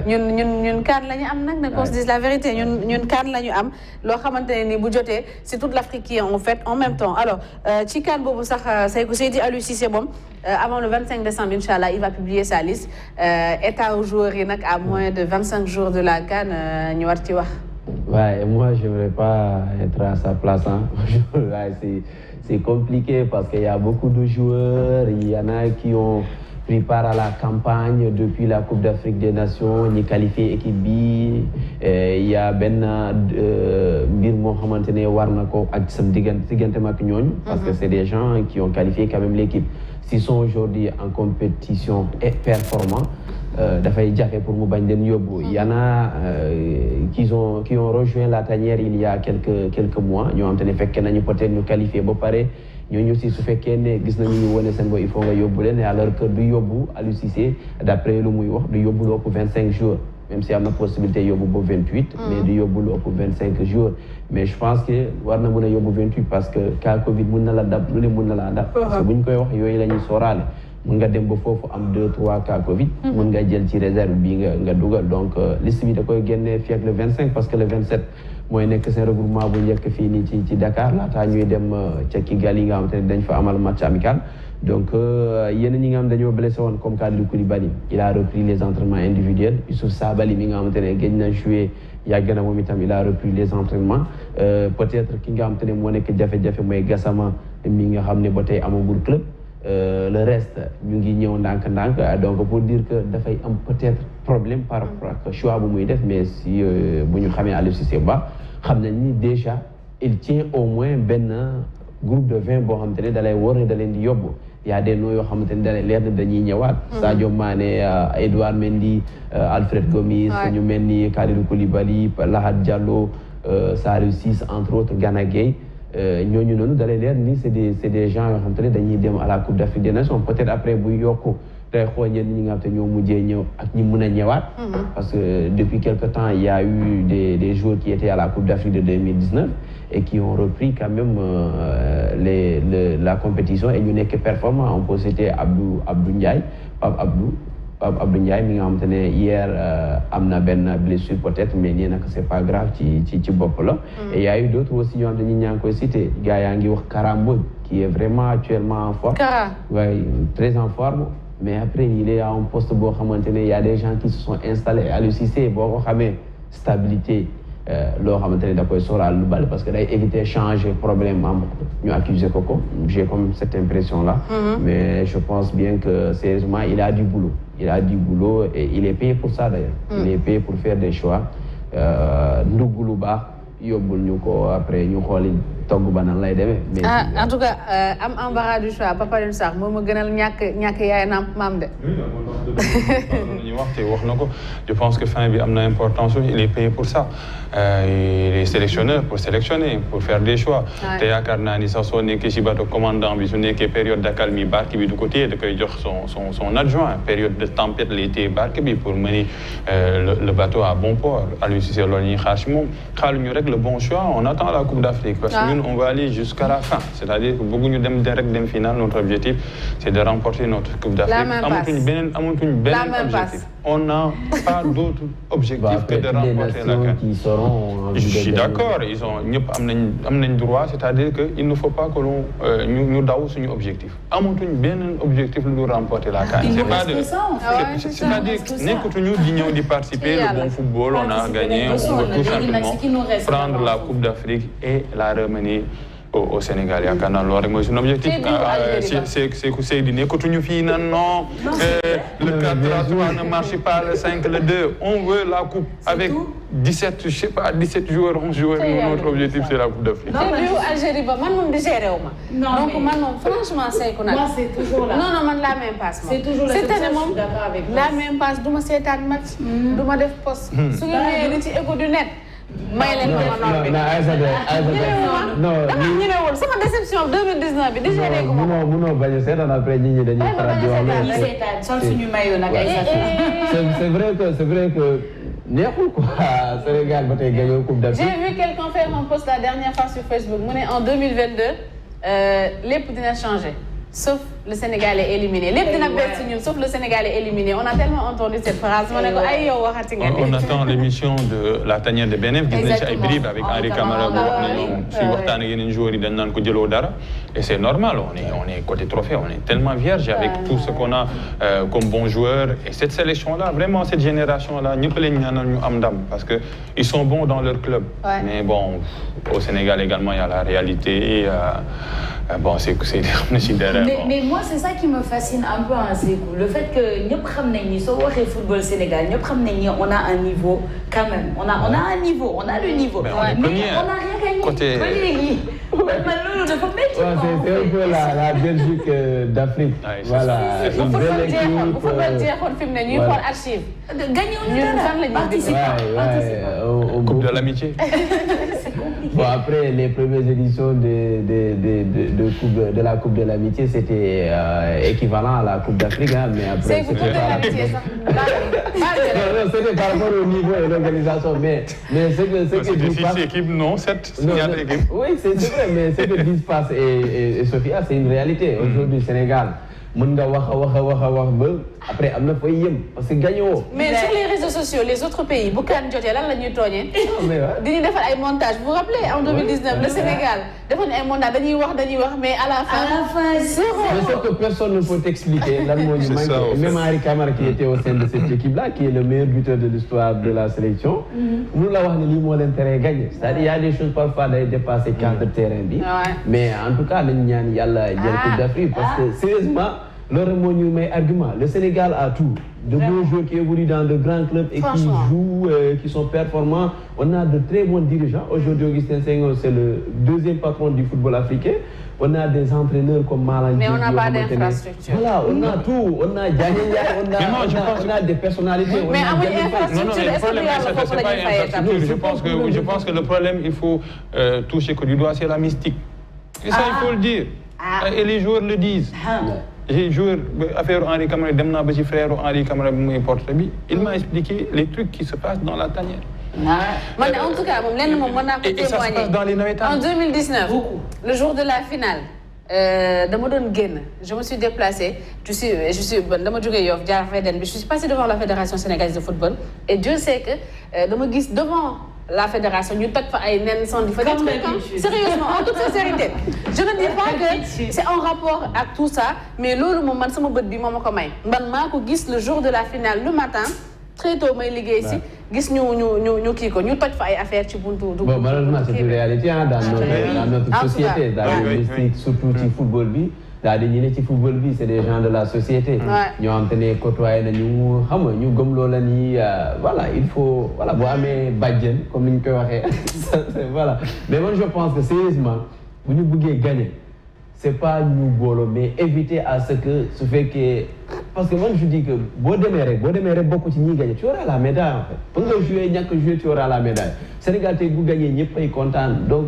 ñun CAN la ñu am nag. qu'on se dise la vérité ñun CAN la ñu am loo xamante ne ni bu jotee c'est toute l'Afrique qui est en fait en même temps alors ci CAN boobu sax Seydi Aliou Cissé moom avant le 25 décembre inchallah il va publier sa liste état aux joueurs yi nag à moins de 25 jours de la CAN ñu war ci wax. Ouais, moi je n'aimerais pas être à sa place. Hein. C'est compliqué parce qu'il y a beaucoup de joueurs, il y en a qui ont pris part à la campagne depuis la Coupe d'Afrique des Nations, ni qualifié équipe B. Il y a Bir Mohamed Warnako parce que c'est des gens qui ont qualifié quand même l'équipe. S'ils sont aujourd'hui en compétition et performants, pour il y en a qui ont rejoint la tanière il y a quelques mois. Ils ont peut-être nous qualifier ñooñu aussi su fekkee ne gis nañu ñu wane seen bopp il faut nga yóbbu leen alors que du yóbbu Aliou Cissé d'après lu muy wax du yóbbu lu ëpp 25 jours même si am na possibilité yóbbu ba 28 mais du yóbbu lu ëpp 25 jours mais je pense que war na mën a yóbbu 28 parce que cas Covid mun na la dab lu ne mun na laa dab parce que bu ñu koy wax yooyu la ñuy sóoraale mun nga dem ba foofu am 2-3 cas Covid mun nga jël ci réserve bi nga dugal donc liste bi da koy génnee fii ak le 25 parce que le 27 mooy nekk seen regroupement bu njëkk fii nii ci Dakar laataa ñuy dem ca Kigali nga xamante ne dañ fa amal match amical donc yenn ñi nga xam dañoo blessé woon comme Kalidou Koulibaly il a repris les entraînements individuels Youssouf Sabaly mi nga xamante ne gëj na joué yàgg na moom itam il a repris les entraînements peut-être ki nga xamante ne moo nekk jafe-jafe mooy Gassama mi nga xam ne ba tey amagul club le reste ñu ngi ñëw ndànk-ndànk donc pour dire que dafay am peut-être problème par rapport ak choix bu muy def mais si bu ñu xamee Aliou Cissé ba xam nañ ni déjà il tient au moins benn groupe de 20 boo xamante ne da lay wóor ne da leen di yóbbu y a des noms yoo xamante ne da lay leer ne dañuy ñëwaat Sadio Mané Edouard Mendy Alfred Gomis ñu mel ni Kalidou Koulibaly Lahad Diallo Saliou Ciss entre autres Gana Gueye ñooñu noonu da lay leer ni c'est des gens yoo xamante ne dañuy dem à la Coupe d'Afrique des Nations peut-être après bu yokku tey xool ñenn ñi nga xam te ñoo mujjee ñëw ak ñi mën a ñëwaat parce que depuis quelque temps il y a eu des joueurs qui étaient à la Coupe d'Afrique de 2019 et qui ont repris quand même la compétition et ñu nekk performant on peut citer Abdou Ndiaye Pape Abdou Ndiaye mi nga xamante ne hier am na benn blessure peut-être mais nee na que c'est pas grave ci bopp la et il y a eu d'autres aussi ñoo xam ne ñi ñaa ngi koy citer gars yaa ngi wax Kara Mbodj qui est vraiment actuellement en forme ouais, très en forme mais après il est à un poste boo xamante ne il y a des gens qui se sont installés Aliou Cissé boo ko xamee stabilité loo xamante ne da koy sóoraal lu bari parce que day éviter changer problème am ñu accuser ko j'ai comme cette impression là mais je pense bien que sérieusement il a du boulot et il est payé pour ça d'ailleurs il est payé pour faire des choix ndugg lu baax yóbbul ñu ko après ñu xooli togg ba nan lay demee. mais en tout cas am embarras du choix Papa Alioune Sarr moom a gënal ñàkk yaay naam maam de. je pense que fin bi am na importance il est payé pour ça il est sélectionneur pour sélectionner pour faire des choix. te yaakaar naa ni sax soo nekkee ci bateau commandant bi su nekkee période d'accalmie barque bi du ko téye da koy jox son adjoint période de tempête lay téye barque bi pour mener le bateau à bon port Aliou Cissé loolu ñuy xaar ci moom xaaruñu rek le bon choix on attend la Coupe d'Afrique parce que on va aller jusqu'à la fin c'est-à-dire que bëgguñu dem direct dem final notre objectif c'est de remporter notre Coupe d'Afrique amatuñ beneen objectif on n'a pas d'autre objectif que de remporter la CAN je suis d'accord ils ont ñëpp am nañ droit c'est-à-dire que il ne faut pas que l'on ñu daw suñu objectif amatuñ beneen objectif lu remporter la CAN c'est-à-dire nekkatuñu di ñëw di participer le bon football on a gagné on veut tout simplement prendre la Coupe d'Afrique et la ramener au Sénégal yaakaar naa loolu rek mooy suñu objectif c'est que Seydi nekkatuñu fii nan non le 4-3 ne marche pas le 5 le 2 on veut la coupe avec 17 je sais pas 17 joueurs 11 joueurs notre objectif c'est la Coupe d'Afrique. non Algérie ba man moom digéré wu ma. donc man moom franchement Seykou nag. moi c'est toujours là. non man la même passe. c'est toujours la même passe du ma seetaan match. du ma def poste. su ngeen ñëwee di ci écho du net. may leen ko ma noppi dama ñëwul sama déception 2019 bi digéré ko ma munoo bañ a seetaan après nit ñi dañuy faral di wax sol suñu maillot nag ay c'est vrai que neexul quoi Sénégal ba tey gagné Coupe d'Afrique. j'ai vu quelqu'un faire un post la dernière fois sur Facebook mu ne en 2022 lépp dina changer sauf le Sénégal est éliminé. Les dina bett ci ñun sauf le Sénégal est éliminé. On a tellement entendu cette phrase. On attend l'émission de la tanière de Benef gis nañ ci ay bribes avec Henri Camara bu wax nañu suy waxtaan ak yeneen joueurs yi dañ naan ko jëloo dara et c'est normal on est côté trophée on est tellement vierge avec tout ce qu'on a comme bons joueurs et cette sélection là vraiment cette génération là ñëpp leen ñaanal ñu am ndam parce que ils sont bons dans leur club mais bon au Sénégal également il y a la réalité bon c'est mais moi c'est ça qui me fascine un peu en Sékou le fait que ñëpp xam nañ ni soo waxee football Sénégal ñëpp xam nañ ni on a un niveau quand même on a un niveau on a le niveau mais on n'a rien gagné côté c'est un peu la Belgique d'Afrique voilà une belle équipe football jeexoon fi mu ne ñuy xool archive gagné au Coupe de l'amitié bon après les premières éditions de la Coupe de l'amitié c'était équivalent à la Coupe d'Afrique hein, mais après c'était pas l'amitié ça non c'était par rapport au niveau et l'organisation mais ce que 6 équipes non 7 équipes oui c'est vrai mais ce que disent Fass et Sophia c'est une réalité aujourd'hui Sénégal mën nga wax ba après am na fay yëm parce que gagné woo. mais sur les réseaux sociaux les autres pays bu kan jotee lan la ñuy tooñee. dañuy defal ay montage vous vous rappelez en 2019 le Sénégal defoon ay montage dañuy wax mais à la fin. c'est que personne ne peut t'expliquer lan moo ñu manqué même Henri Camara qui était au sein de cette équipe là qui est le meilleur buteur de l'histoire de la sélection. mënu la wax ne lii moo leen teree gagné c'est-à-dire il y a des choses parfois day dépasser cadre terrain bi. mais en tout cas nañu ñaan yàlla jël Coupe d'Afrique parce que sérieusement. Loolu moo ñu may argument le Sénégal a tout de bons joueurs qui évoluent dans de grands clubs et qui jouent qui sont performants on a de très bons dirigeants aujourd'hui Augustin Senghor c'est le deuxième patron du football africain on a des entraîneurs comme Malang mais on n'a pas d'infrastructure voilà on a tout on a Diagne on a des personnalités mais amuñu infrastructure le problème c'est pas infrastructure je pense que le problème il faut toucher que du doigt c'est la mystique et ça il faut le dire et les joueurs le disent j'ai joué affaire Henri Camara dem naa ba ci frère Henri Camara bi muy porte bi il m'a expliqué les trucs qui se passent dans la tanière. en tout cas moom lenn moom mën naa ko témoigner et ça se passe dans les navétanes. En 2019 le jour de la finale dama doon génn je me suis déplacée je suis dama jógee Yoff jaar Védène bi je suis passée devant la fédération sénégalaise de football et Dieu sait que dama gis devant la fédération ñu toj fa ay nen son di fa sérieusement en toute sincérité je ne dis pas que c'est en rapport ak tout ça mais loolu moom man sama bët bi moo ma ko may man maa ko gis le jour de la finale le matin très tôt may liggéey si gis ñu kii ko ñu toj fa ay affaire ci buntu bon malheureusement c'est une réalité dans notre société dans le mystique surtout ci football bi daal di ñu ne ci football bi c'est des gens de la société. ñoo xam te ne côtoyé nañu xam nga ñu gëm loola ni voilà il faut voilà boo amee bàjjen comme ni ñu koy waxee voilà mais man je pense que sérieusement bu ñu bëggee gagner c'est pas ñu booloo mais éviter à ce que su fekkee parce que moi je dis que boo demee rek bokk ci ñi gagner tu auras la médaille en fait pour nga jouer ñàkk jouer tu auras la médaille Sénégal tey bu gagner ñëpp ay kontaan donc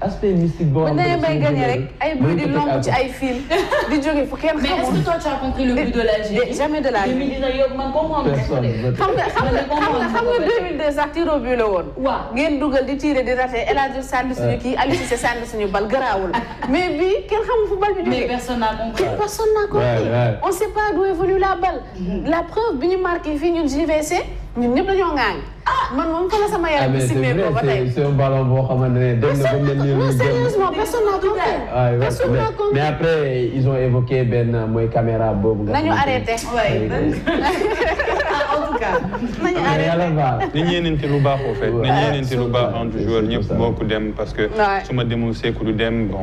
aspect mystique boo xam ne bay gagner rek ay bruit di lomb ci ay fil di jóge fu kenn mais est-ce que toi tu as compris le but de l'Algérie jamais de la vie xam nga 2002 sax tir au but la woon ngeen dugal di tirer di rater El Hadji sànni suñu kii Aliou Cissé sànni suñu bal garaawul mais bii kenn xamul fu bal bi jógee personne n'a compris on sait pas d'où est venue la balle la preuve bi ñu marqué fii ñun JVC ñun ñëpp dañoo ŋaañ man moom fa la sama yaram bi simee ko ba tey c'est un ballon boo xamante ne dem na ba mel ni sérieusement personne n'a compris mais après ils ont évoqué benn mooy caméra boobu nañu arrêté en tout cas nañu arrêté ni ñeenante lu baax au fait ni ñeenante lu baax entre joueurs ñëpp bokk dem parce que su ma demul Sékou du dem bon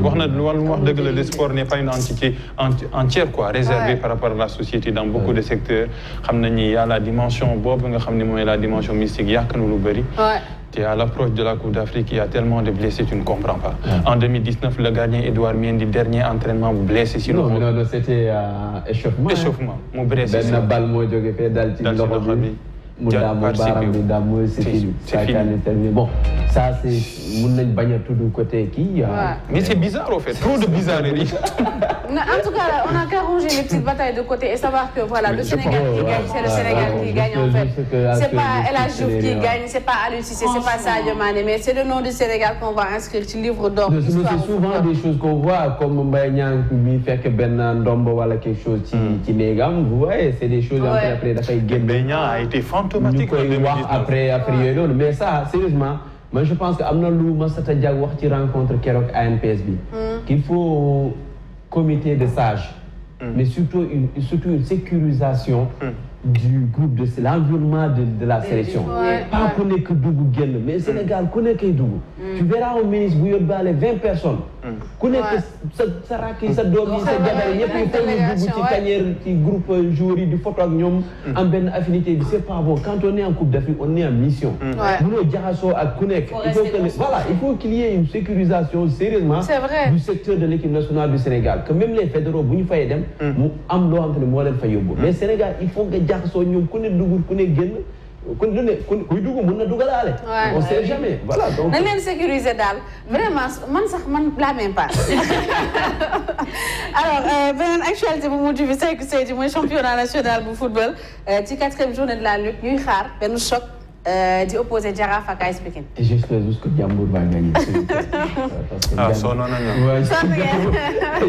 wax na lu wax dëgg la le sport n'est pas une entité entière quoi réservée par rapport à la société dans beaucoup de secteurs xam nañ ni y a la dimension boobu nga xam ne mooy la dimension mystique yàq na lu bëri et à l'approche de la Coupe d'Afrique il y a tellement de blessés tu ne comprends pas en 2019 le gardien Edouard Mendy dernier entraînement blessé si non c'était échauffement mu blessé benn balle moo jóge fee dal ci loxo bi mu damm baaram bi damm c'est fini bon ça c'est mun nañ bañ a tudd côté kii. Mais c'est bizarre au fait, trop de bizarreries. En tout cas, on n'a qu'à ranger les petites batailles de côté et savoir que voilà, le Sénégal qui gagne, c'est le Sénégal qui gagne en fait. C'est pas El Hadji Diouf qui gagne, c'est pas Aliou Cissé, c'est pas Sadio Mané, mais c'est le nom du Sénégal qu'on va inscrire sur le livre d'or. C'est souvent des choses qu'on voit comme Mbaye Niang mi fekk benn ndombo wala quelque chose ci néegam, vous voyez, c'est des choses après dafay génn. Mbaye Niang a été fantomatique en 2019. Après yooyu noonu, mais ça sérieusement, moi je pense que am na lu Massata Diack wax ci rencontre keroog ANPS bi qu'il faut comité de sages, mais surtout une sécurisation du groupe de l'environnement de la sélection. Pas qu'on ait que Dougou Guel, mais Sénégal, qu'on ait que Dougou. Tu verras au ministre Bouillot Balé 20 personnes. Qu'on ait que ça raquille, ça dormit, ça gabarit, il y a plus de Dougou qui groupe joueurs du photo en bonne affinité. C'est pas bon. Quand on est en Coupe d'Afrique, on est en mission. Nous, Diarasso à Kounek. Voilà, il faut qu'il y ait une sécurisation sérieusement du secteur de l'équipe nationale du Sénégal. Que même les fédéraux, vous n'y faites dem, nous avons entre les moyens de faire. Mais Sénégal, il faut que jaxasoo ñoom ku ne dugg ku ne génn ku ne kuy dugg mën na dugalaale. On sait jamais voilà donc. nañ leen sécuriser daal vraiment man sax man la même pas. Alors beneen actualité bu mujj bi Seydou Seydi mooy championnat national bu football ci 4e journée de la lutte ñuy xaar benn choc di opposé Jaraaf ak AS Pikine. Et j'espère juste que Diambour va gagner. Non, non.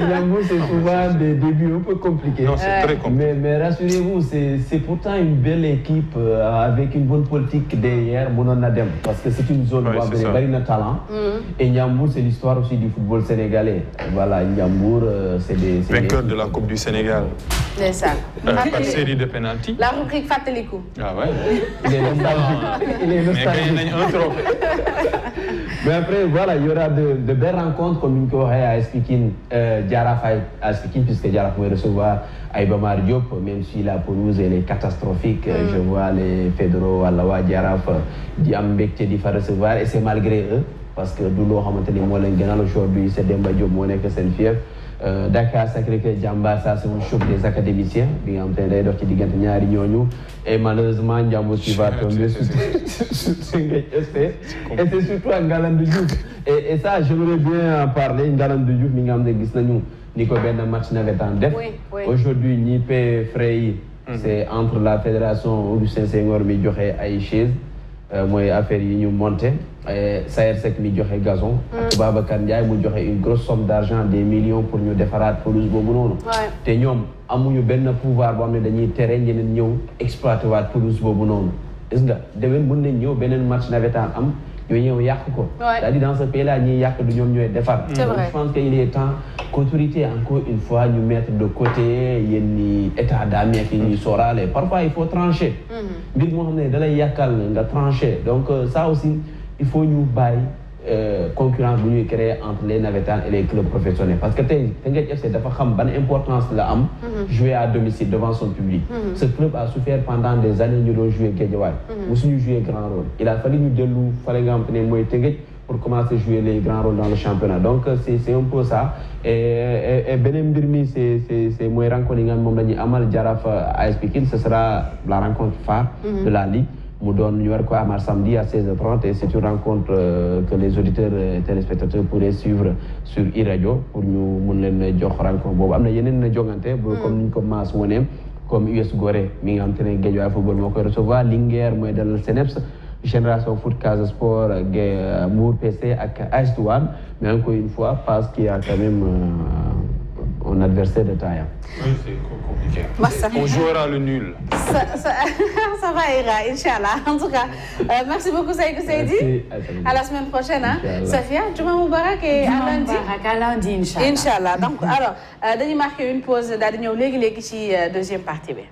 Diambour, c'est souvent des débuts un peu compliqués. Non, c'est très compliqué. Mais rassurez-vous, c'est pourtant une belle équipe avec une bonne politique derrière Mononadem. Parce que c'est une zone où il y a un talent. Et Diambour, c'est l'histoire aussi du football sénégalais. Voilà, Diambour, c'est des... Vainqueur de la Coupe du Sénégal. C'est ça. Par série de pénalty. La rubrique Fatelikou. Ah ouais. Il est nostalgique. Mais un trophée. Mais après, voilà, il y aura de belles rencontres comme une corée à Pikine, Jaraaf à Pikine, puisque Jaraaf va recevoir Iba Mar Diop, même si la pelouse elle est catastrophique. Je vois les fédéraux à la Jaraaf di am mbégte di fa recevoir et c'est malgré eux, parce que du loo xamante ni moo leen gënal aujourd'hui c'est Demba Diop moo nekk seen fief. Dakar Sacré-Cœur Diamba, ça c'est un choc des académiciens bi nga xam te ne day dox ci diggante ñaari ñooñu et malheureusement Ndiambour qui va tomber sur Teungueth FC et c'est surtout à Ngalandou Diouf et ça j'aimerais bien en parler. Ngalandou Diouf mi nga xam ne gis nañu ni ko benn match navétane def aujourd'hui ñi paie frais yi c'est entre la fédération Augustin Senghor mi joxe ay chaises mooy affaire yi ñu monté Saër Seck mi joxe gazon ak Babacar Ndiaye mu joxe une grosse somme d'argent des millions pour ñu defaraat pelouse boobu noonu te ñoom amuñu benn pouvoir boo xam ne dañuy tere ñeneen ñëw exploité waat pelouse boobu noonu gis nga déwén mën nañ ñëw beneen match navétane am ñoo ñëw yàq ko c'est-à-dire dans ce pays là ñiy yàq du ñoom ñooy defar. Je pense qu'il est temps qu'autorité encore une fois ñu mettre de côté yenn état d'âme yi ñuy sóoraale parfois il faut trancher mbir moo xam ne da lay yàqal nga trancher donc ça aussi il faut ñu bàyyi concurrence bu ñuy créer entre les navétanes et les clubs professionnels parce que tey Teungueth FC dafa xam ban importance la am jouer à domicile devant son public. Ce club a souffert pendant des années ñu doon jouer Guédiawaye musuñu jouer grand rôle. Il a fallu ñu dellu fale nga xam te ne mooy Teungueth pour commencer à jouer les grands rôles dans le championnat. Donc c'est un peu ça et beneen mbir mi c'est mooy rencontre yi nga xam moom la ñuy amal Jaraaf AS Pikine, ce sera la rencontre phare de la Ligue. Nous donnons samedi à 16h30 et c'est une rencontre que les auditeurs et téléspectateurs pourraient suivre sur iRadio pour nous mener jox rencontre boobu am na yeneen jongante comme niñ ko maas wone comme US Gorée mi nga xam te ne Guédiawaye football moo koy recevoir Linguère mooy dalal CNEPS Génération Foot Casa Sport Mbour PC ak AS Douanes mais encore une fois parce qu'il y a quand même un adversaire de taille. Oui, c'est compliqué. On jouera le nul. Ça va ira, Inch'Allah. En tout cas, merci beaucoup Seydou Seydi. À la semaine prochaine. Safia, Juma Moubarak et à lundi, Inch'Allah. Inch'Allah. Donc, alors, dañuy marquer une pause daal di ñëw léegi ci deuxième partie bi.